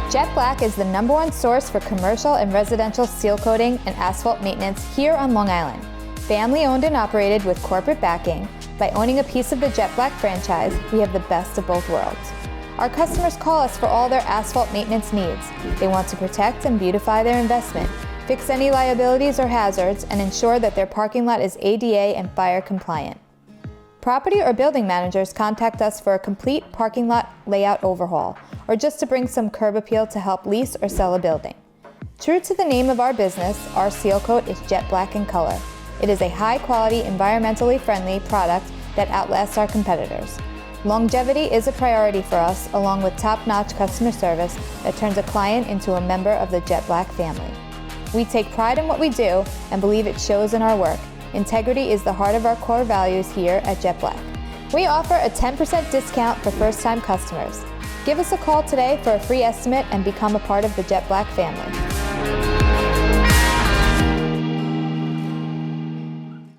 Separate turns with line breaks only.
JetBlack is the #1 source for commercial and residential seal coating and asphalt maintenance here on Long Island. Family owned and operated with corporate backing, by owning a piece of the JetBlack franchise, we have the best of both worlds. Our customers call us for all their asphalt maintenance needs. They want to protect and beautify their investment, fix any liabilities or hazards, and ensure that their parking lot is ADA and fire compliant. Property or building managers contact us for a complete parking lot layout overhaul, or just to bring some curb appeal to help lease or sell a building. True to the name of our business, our seal coat is jet black in color. It is a high-quality, environmentally friendly product that outlasts our competitors. Longevity is a priority for us, along with top-notch customer service that turns a client into a member of the JetBlack family. We take pride in what we do and believe it shows in our work. Integrity is the heart of our core values here at JetBlack. We offer a 10% discount for first-time customers. Give us a call today for a free estimate and become a part of the JetBlack family.